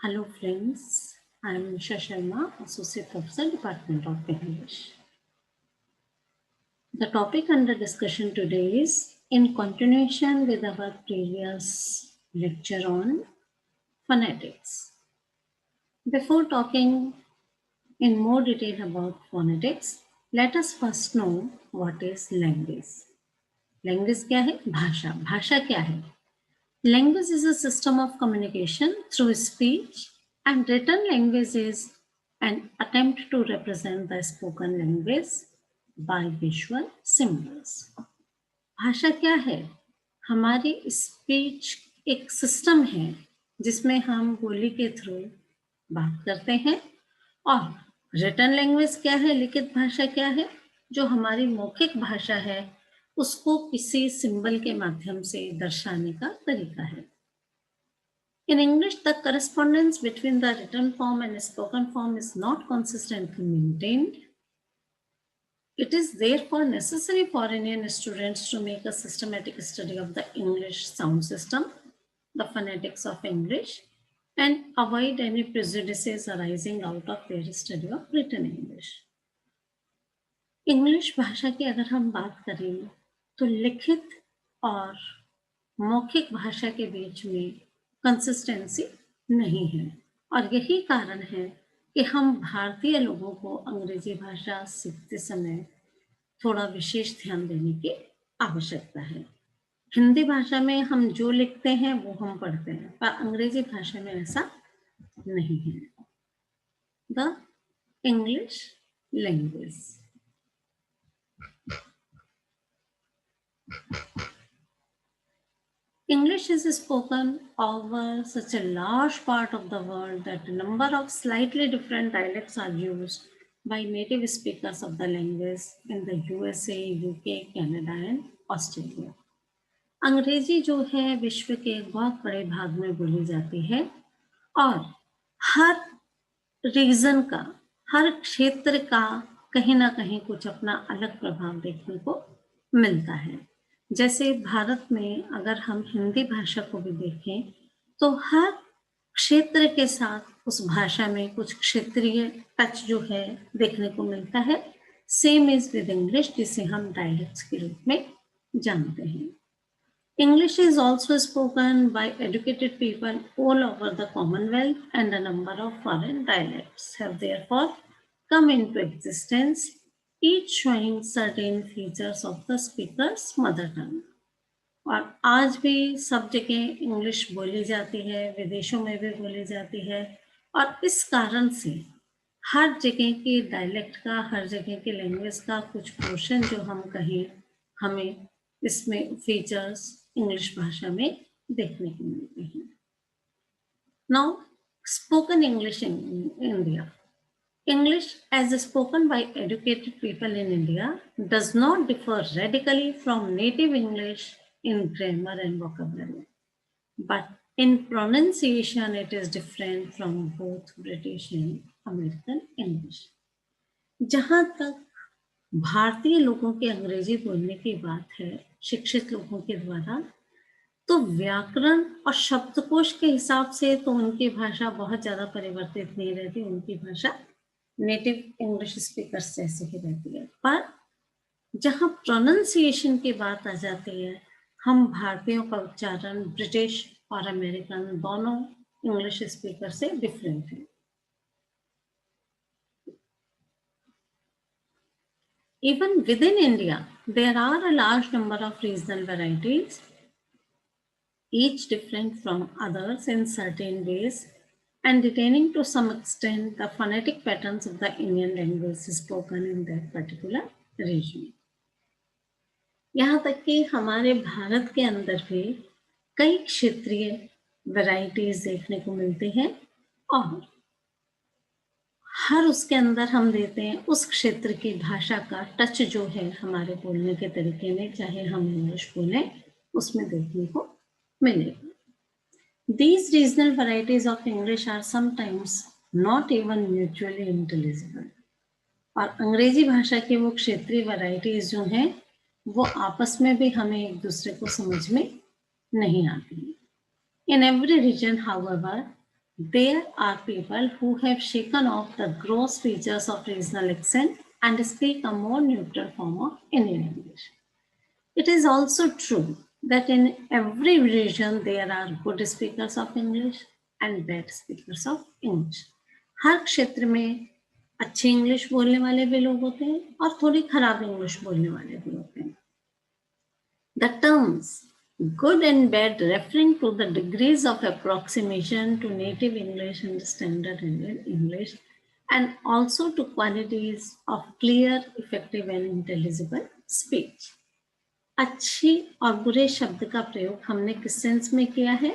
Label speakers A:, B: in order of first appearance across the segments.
A: Hello friends, I am Nisha Sharma, Associate Professor, Department of English. The topic under discussion today is in continuation with our previous lecture on phonetics. Before talking in more detail about phonetics, let us first know what is language. Language क्या है? भाषा. भाषा क्या है? Language is a system of communication through speech, and written language is an attempt to represent the spoken language by visual symbols. भाषा क्या है? हमारी स्पीच एक सिस्टम है जिसमें हम बोली के थ्रू बात करते हैं, और रिटन लैंग्वेज क्या है? लिखित भाषा क्या है? जो हमारी मौखिक भाषा है उसको किसी सिंबल के माध्यम से दर्शाने का तरीका है. In English, the correspondence between the written form and spoken form is not consistently maintained. It is therefore necessary for Indian students to make a systematic study of the English sound system, the phonetics of English, and avoid any prejudices arising out of their study of written English. English भाषा की अगर हम बात करें तो लिखित और मौखिक भाषा के बीच में कंसिस्टेंसी नहीं है, और यही कारण है कि हम भारतीय लोगों को अंग्रेजी भाषा सीखते समय थोड़ा विशेष ध्यान देने की आवश्यकता है. हिंदी भाषा में हम जो लिखते हैं वो हम पढ़ते हैं, पर अंग्रेजी भाषा में ऐसा नहीं है. The English language. English is spoken over such a large part of the world that a number of slightly different dialects are used by native speakers of the language in the USA, UK, Canada and Australia. अंग्रेजी जो है विश्व के एक बहुत बड़े भाग में बोली जाती है, और हर रीजन का, हर क्षेत्र का कहीं ना कहीं कुछ अपना अलग प्रभाव देखने को मिलता है. जैसे भारत में अगर हम हिंदी भाषा को भी देखें तो हर क्षेत्र के साथ उस भाषा में कुछ क्षेत्रीय टच जो है देखने को मिलता है. सेम इज विद इंग्लिश, जिसे हम डायलेक्ट्स के रूप में जानते हैं. English is also spoken by educated people all over the Commonwealth, and a number of foreign dialects have therefore come into existence, each showing certain features of the speaker's mother tongue. और आज भी सब जगह English बोली जाती है, विदेशों में भी बोली जाती है, और इस कारण से हर जगह के डायलेक्ट का, हर जगह के लैंग्वेज का कुछ पोर्शन जो हम कहें, हमें इसमें फीचर्स इंग्लिश भाषा में देखने को मिलते हैं. Now spoken English in India. English as spoken by educated people in India does not differ radically from native English in grammar and vocabulary, but in pronunciation it is different from both British and American English. जहाँ तक भारतीय लोगों के अंग्रेजी बोलने की बात है शिक्षित लोगों के द्वारा, तो व्याकरण और शब्दकोश के हिसाब से तो उनकी भाषा बहुत ज़्यादा परिवर्तित नहीं रहती. उनकी भाषा नेटिव इंग्लिश स्पीकर्स जैसे ही रहती है, पर जहाँ प्रोनाउंसिएशन की बात आ जाती है, हम भारतीयों का उच्चारण ब्रिटिश और अमेरिकन दोनों इंग्लिश स्पीकर से डिफरेंट है. Even within India, there are a large number of regional varieties, each different from others in certain ways, and retaining to some extent the phonetic patterns of the Indian language spoken in that particular region. यहाँ तक कि हमारे भारत के अंदर भी कई क्षेत्रीय varieties देखने को मिलते हैं, और हर उसके अंदर हम देते हैं उस क्षेत्र की भाषा का टच जो है हमारे बोलने के तरीके में, चाहे हम इंग्लिश बोलें, उसमें देखने को मिलेगा. These regional varieties of English are sometimes not even mutually intelligible. और अंग्रेजी भाषा की वो क्षेत्रीय वैरायटीज जो हैं वो आपस में भी हमें एक दूसरे को समझ में नहीं आती. In every region, however, There are people who have shaken off the gross features of regional accent and speak a more neutral form of Indian English. It is also true that in every region there are good speakers of English and bad speakers of English. हर क्षेत्र में अच्छी English बोलने वाले भी लोग होते हैं और थोड़ी खराब इंग्लिश बोलने वाले भी होते हैं. The terms good and bad referring to the degrees of approximation to native English and standard Indian English and also to qualities of clear, effective and intelligible speech. अच्छी और बुरे शब्द का प्रयोग हमने किस सेंस में किया है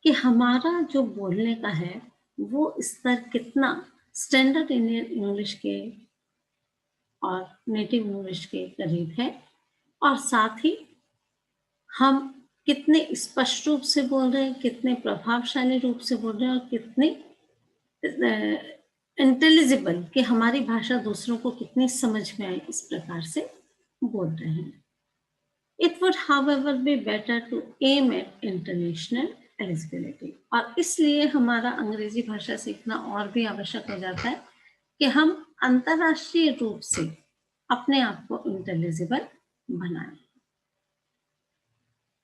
A: कि हमारा जो बोलने का है वो स्तर कितना स्टैंडर्ड इंडियन इंग्लिश के और नेटिव इंग्लिश के करीब है और साथ ही हम कितने स्पष्ट रूप से बोल रहे हैं, कितने प्रभावशाली रूप से बोल रहे हैं और कितने इंटेलिजिबल कि हमारी भाषा दूसरों को कितनी समझ में आए इस प्रकार से बोल रहे हैं. It would, however, be better to aim at international eligibility. और इसलिए हमारा अंग्रेजी भाषा सीखना और भी आवश्यक हो जाता है कि हम अंतरराष्ट्रीय रूप से अपने आप को इंटेलिजिबल बनाएं.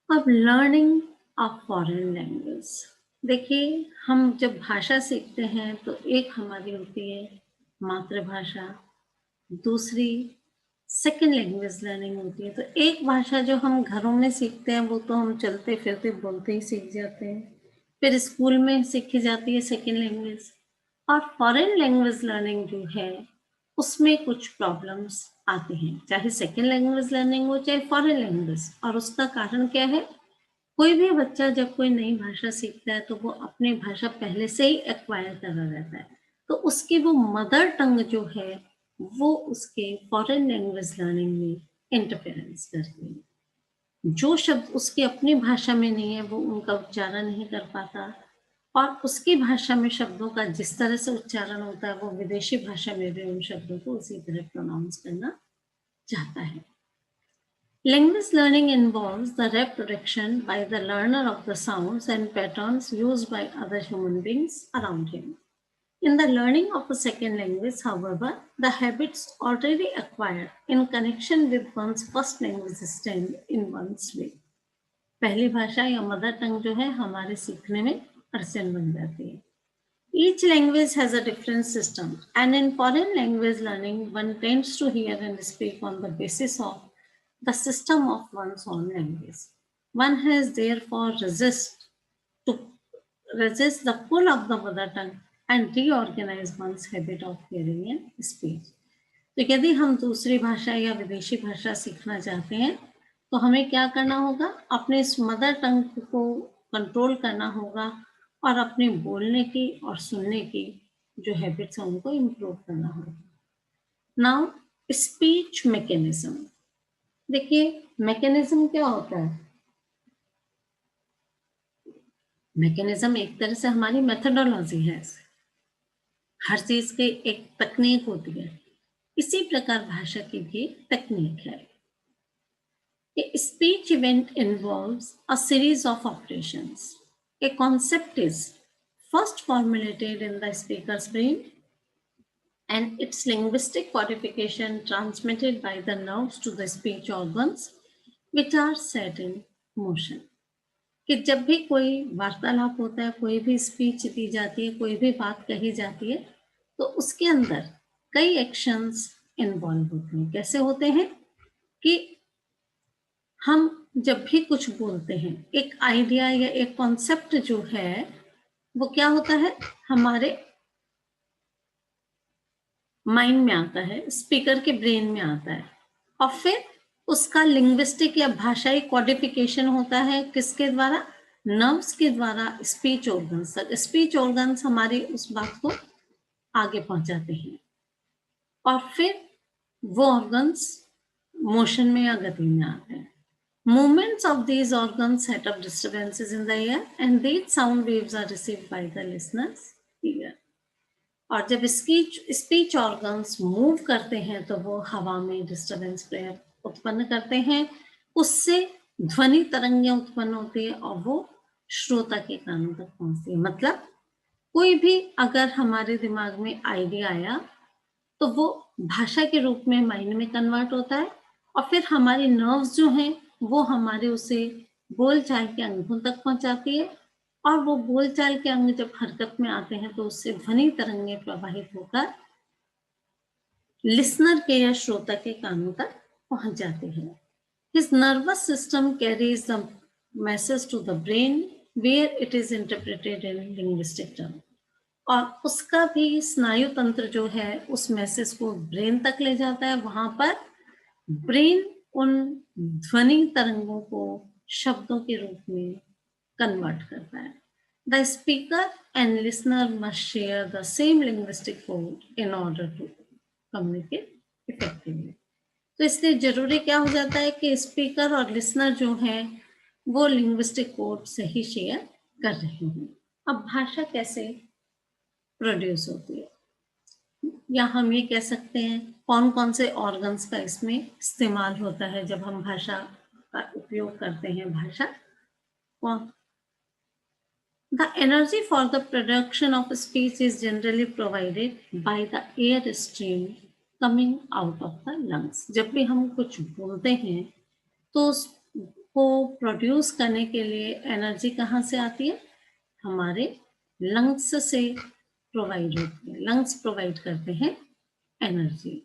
A: अब लर्निंग ऑफ फॉरेन लैंग्वेज. देखिए, हम जब भाषा सीखते हैं तो एक हमारी होती है मातृभाषा, दूसरी सेकेंड लैंग्वेज लर्निंग होती है. तो एक भाषा जो हम घरों में सीखते हैं वो तो हम चलते फिरते बोलते ही सीख जाते हैं, फिर स्कूल में सीखी जाती है सेकेंड लैंग्वेज. और फॉरेन लैंग्वेज लर्निंग जो है उसमें कुछ प्रॉब्लम्स आती हैं, चाहे सेकेंड लैंग्वेज लर्निंग हो चाहे फॉरेन लैंग्वेज. और उसका कारण क्या है? कोई भी बच्चा जब कोई नई भाषा सीखता है तो वो अपनी भाषा पहले से ही एक्वायर करा रहता है, तो उसकी वो मदर टंग जो है वो उसके फॉरेन लैंग्वेज लर्निंग में इंटरफेरेंस करती है. जो शब्द उसकी अपनी भाषा में नहीं है वो उनका उच्चारण नहीं कर पाता और उसकी भाषा में शब्दों का जिस तरह से उच्चारण होता है वो विदेशी भाषा में भी उन शब्दों को उसी तरह प्रोनाउंस करना चाहता है. Language learning involves the reproduction by the learner of the sounds and patterns used by other human beings around him. In the learning of a second language, however, the habits already acquired in connection with one's first language stand in one's way. पहली भाषा या mother tongue जो है हमारे सीखने में अड़चन बन जाती है. Each language has a different system, and in foreign language learning, one tends to hear and speak on the basis of the system of one's own language. One has therefore to resist the pull of the mother tongue and reorganize one's habit of hearing and speech. तो यदि हम दूसरी भाषा या विदेशी भाषा सीखना चाहते हैं तो हमें क्या करना होगा? अपने इस मदर टंग को कंट्रोल करना होगा और अपने बोलने की और सुनने की जो हैबिट्स हैं उनको इम्प्रूव करना होगा. Now speech mechanism. देखिए, मैकेनिज्म क्या होता है? मैकेनिज्म एक तरह से हमारी मेथोडोलॉजी है. हर चीज की एक तकनीक होती है, इसी प्रकार भाषा की भी तकनीक है. A speech event involves a series of operations. A concept is first formulated in the speaker's brain and its linguistic codification transmitted by the nerves to the speech organs, which are set in motion. कि जब भी कोई वार्तालाप होता है, कोई भी speech दी जाती है, कोई भी बात कही जाती है, तो उसके अंदर कई एक्शंस इन्वॉल्व होते हैं. कैसे होते हैं? कि हम जब भी कुछ बोलते हैं, एक आइडिया या एक कॉन्सेप्ट जो है वो क्या होता है? हमारे माइंड में आता है, स्पीकर के ब्रेन में आता है और फिर उसका लिंग्विस्टिक या भाषाई कोडिफिकेशन होता है किसके द्वारा? नर्व्स के द्वारा स्पीच ऑर्गन्स तक. स्पीच ऑर्गन्स हमारी उस बात को आगे पहुंचाते हैं और फिर वो ऑर्गन्स मोशन में या गति में आते हैं. Movements of these organs set up disturbances in the air and these sound waves are received by the listener's ear. और जब स्पीच ऑर्गन्स मूव करते हैं तो वो हवा में डिस्टर्बेंस उत्पन्न करते हैं, उससे ध्वनि तरंगें उत्पन्न होती है और वो श्रोता के कानों तक पहुंचती है. मतलब कोई भी अगर हमारे दिमाग में आइडिया आया तो वो भाषा के रूप में माइंड में कन्वर्ट होता है और फिर हमारे नर्व्स जो हैं वो हमारे उसे बोलचाल के अंगों तक पहुंचाती है और वो बोलचाल के अंग जब हरकत में आते हैं तो उससे ध्वनि तरंगें प्रवाहित होकर लिसनर के या श्रोता के कानों तक पहुंच जाती है। His nervous system carries the message to the brain where it is interpreted in linguistic term. और उसका भी स्नायु तंत्र जो है उस मैसेज को ब्रेन तक ले जाता है, वहां पर ब्रेन उन ध्वनि तरंगों को शब्दों के रूप में कन्वर्ट करता है। The speaker and listener must share the same linguistic code in order to communicate effectively. तो इसलिए जरूरी क्या हो जाता है कि स्पीकर और लिसनर जो है वो लिंग्विस्टिक कोड सही शेयर कर रहे हैं। अब भाषा कैसे प्रोड्यूस होती है, या हम ये कह सकते हैं कौन कौन से ऑर्गन्स का इसमें इस्तेमाल होता है जब हम भाषा का उपयोग करते हैं। भाषा कौन The energy for the production of speech is generally provided by the air stream coming out of the lungs. जब भी हम कुछ बोलते हैं तो उसको प्रोड्यूस करने के लिए एनर्जी कहाँ से आती है, हमारे लंग्स से प्रोवाइड होती है। लंग्स प्रोवाइड करते हैं energy.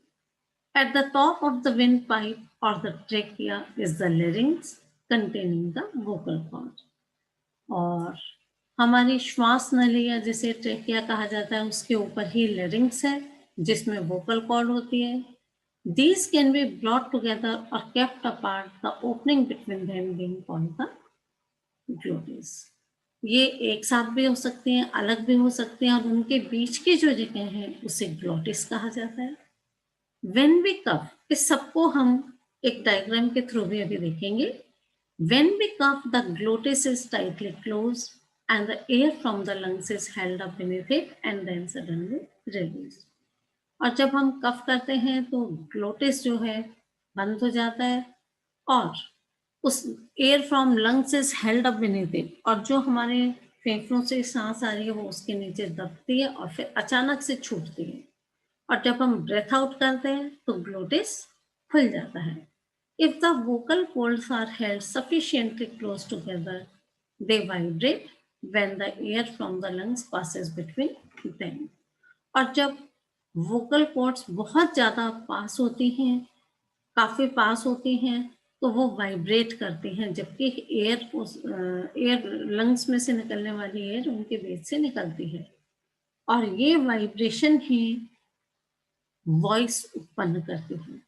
A: At the top of the windpipe or the trachea is the larynx containing the vocal cord. और हमारी श्वास नली या जिसे ट्रेकिया कहा जाता है उसके ऊपर ही लेरिंग्स है जिसमें वोकल कॉर्ड होती है। These can be brought together or kept apart, the opening between them being called the glottis. ये एक साथ भी हो सकते हैं, अलग भी हो सकते हैं, और उनके बीच की जो जगह है उसे ग्लोटिस कहा जाता है। When we cough, इस सबको हम एक डायग्राम के थ्रू भी अभी देखेंगे। When we cough, the glottis is tightly closed and the air from the lungs is held up beneath it and then suddenly released. और जब हम कफ करते हैं तो ग्लोटिस जो है बंद हो जाता है और उस air from lungs is held up beneath it, और जो हमारे फेफड़ों से सांस आ रही है वो उसके नीचे दबती है और फिर अचानक से छूटती है। और जब हम ब्रेथ आउट करते हैं तो ग्लोटिस खुल जाता है। If the vocal folds are held sufficiently close together, they vibrate when the air from the lungs passes between them. और जब वोकल कॉर्ड्स बहुत ज़्यादा पास होती हैं, काफ़ी पास होती हैं, तो वो वाइब्रेट करती हैं, जबकि एयर लंग्स में से निकलने वाली एयर उनके बेस से निकलती है और ये वाइब्रेशन ही वॉइस उत्पन्न करती है।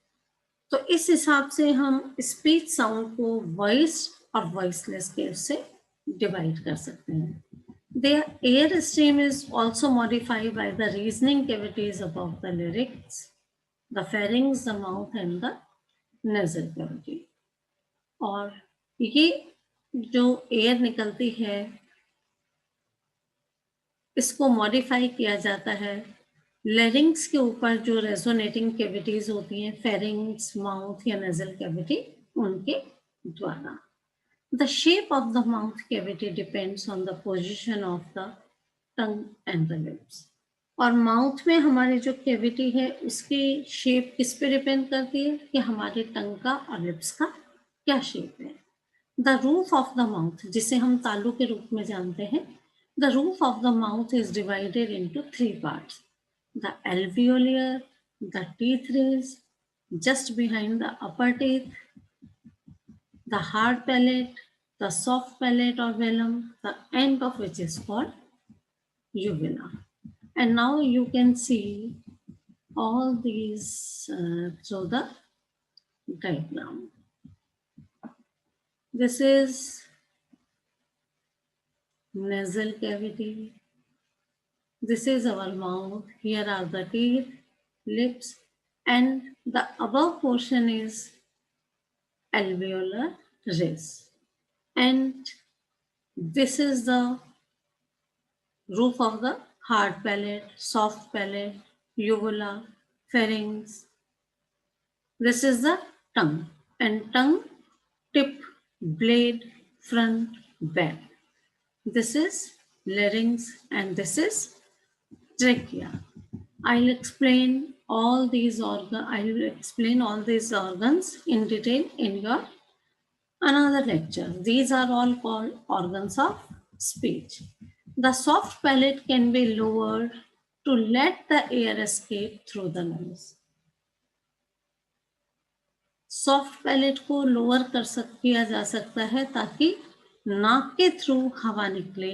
A: तो इस हिसाब से हम स्पीच साउंड को वॉइस और वॉइसलेस के उससे डिवाइड कर सकते हैं। The air stream is also modified by the reasoning cavities above the larynx, the pharynx, the mouth and the nasal cavity. और ये जो एयर निकलती है इसको मॉडिफाई किया जाता है लेरिंग्स के ऊपर जो रेजोनेटिंग कैविटीज होती हैं, फेरिंग्स, माउथ या नेजल कैविटी, उनके द्वारा। The shape of the mouth cavity depends on the position of the tongue and the lips. और माउथ में हमारी जो कैविटी है उसकी शेप किस पे डिपेंड करती है कि हमारे टंग का और लिप्स का क्या शेप है। The roof of the mouth, जिसे हम तालू के रूप में जानते हैं, the roof of the mouth is divided into three parts: the alveolar, the teeth rays just behind the upper teeth, the hard palate, the soft palate or velum, the end of which is called uvula. And now you can see all these through the diagram. This is nasal cavity. This is our mouth. Here are the teeth, lips, and the above portion is alveolar rays. And this is the roof of the hard palate, soft palate, uvula, pharynx. This is the tongue, and tongue, tip, blade, front, back. This is larynx, and this is trachea. I'll explain all these organs in detail in your another lecture. These are all called organs of speech. The soft palate can be lowered to let the air escape through the nose. Soft palate को lower किया जा सकता है ताकि नाक के through हवा निकले.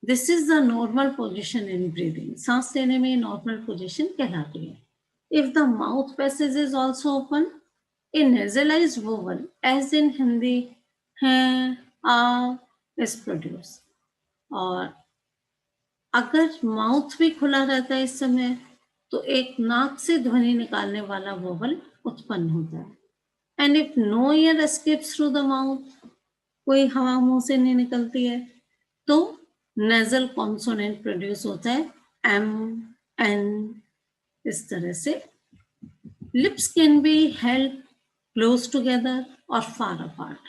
A: This is the normal position in breathing. सांस लेने में नॉर्मल पोजिशन कहलाती है. If the mouth passage is also open, a nasalised vowel as in Hindi है आ इज प्रोड्यूस. और अगर माउथ भी खुला रहता है इस समय तो एक नाक से ध्वनि निकालने वाला वोवल उत्पन्न होता है. And if no air escapes through the mouth, कोई हवा मुंह से नहीं निकलती है, तो nasal consonant प्रोड्यूस होता है M, N, इस तरह से. Lips can be held close together or far apart.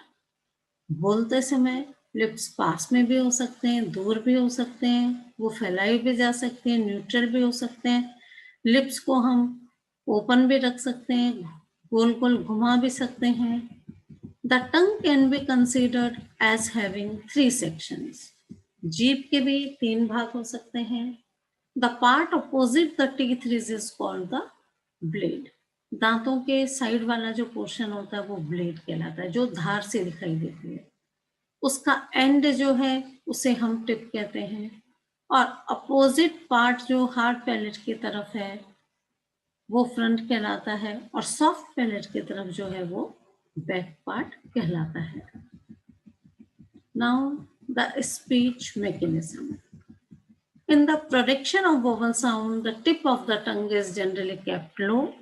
A: बोलते समय लिप्स पास में भी हो सकते हैं, दूर भी हो सकते हैं, वो फैलाई भी जा सकते हैं, न्यूट्रल भी हो सकते हैं. लिप्स को हम ओपन भी रख सकते हैं, गोल गोल घुमा भी सकते हैं. The tongue can be considered as having 3 sections. जीभ के भी 3 भाग हो सकते हैं. The part opposite the teeth is called the blade. दांतों के साइड वाला जो पोर्शन होता है वो ब्लेड कहलाता है, जो धार से दिखाई देती है. उसका एंड जो है उसे हम टिप कहते हैं. और अपोजिट पार्ट जो हार्ड पैलेट की तरफ है वो फ्रंट कहलाता है, और सॉफ्ट पैलेट की तरफ जो है वो बैक पार्ट कहलाता है. Now the speech mechanism. In the production of vowel sound, the tip of the tongue is generally kept low,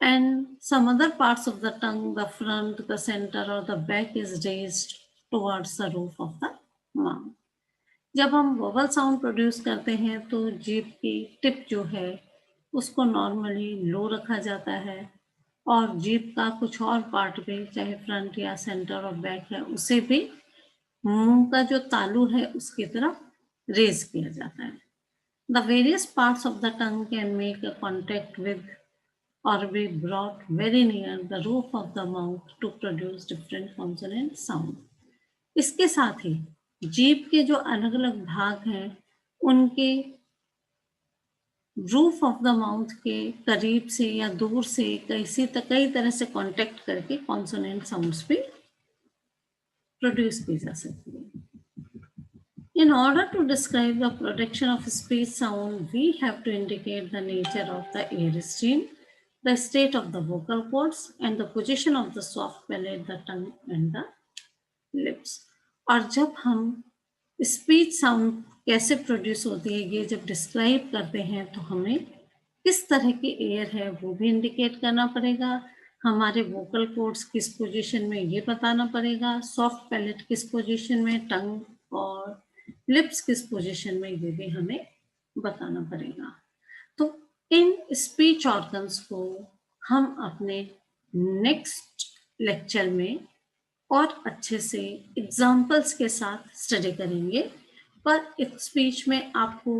A: and some other parts of the tongue, the front, the center or the back, is raised towards the roof of the mouth. जब हम vowel sound produce करते हैं तो जीभ की tip जो है उसको नॉर्मली लो रखा जाता है, और जीभ का कुछ और पार्ट भी, चाहे फ्रंट या सेंटर और बैक है, उसे भी मुंह का जो तालू है उसकी तरफ रेज किया जाता है. The various parts of the tongue can make a contact with or be brought very near the roof of the mouth to produce different consonant sound. इसके साथ ही जीभ के जो अलग अलग भाग हैं उनके रूफ ऑफ द माउथ के करीब से या दूर से कई तरह से कांटेक्ट करके कॉन्सोनेंट साउंड्स भी प्रोड्यूस की जा सकती है. In order to describe the production of speech sound, we have to indicate the nature of the air stream, the state of the vocal cords, and the position of the soft palate, the tongue and the lips. और जब हम speech sound कैसे produce होती है ये जब describe करते हैं तो हमें किस तरह की एयर है वो भी इंडिकेट करना पड़ेगा. हमारे वोकल कोड्स किस पोजीशन में ये बताना पड़ेगा, सॉफ्ट पैलेट किस पोजीशन में, टंग और लिप्स किस पोजीशन में, ये भी हमें बताना पड़ेगा. तो इन स्पीच ऑर्गन्स को हम अपने नेक्स्ट लेक्चर में और अच्छे से एग्जाम्पल्स के साथ स्टडी करेंगे. पर इस स्पीच में आपको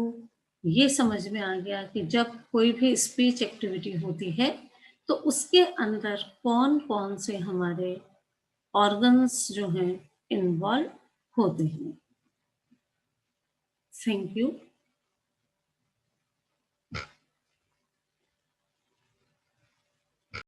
A: ये समझ में आ गया कि जब कोई भी स्पीच एक्टिविटी होती है तो उसके अंदर कौन कौन से हमारे ऑर्गन्स जो हैं इन्वॉल्व होते हैं. Thank you.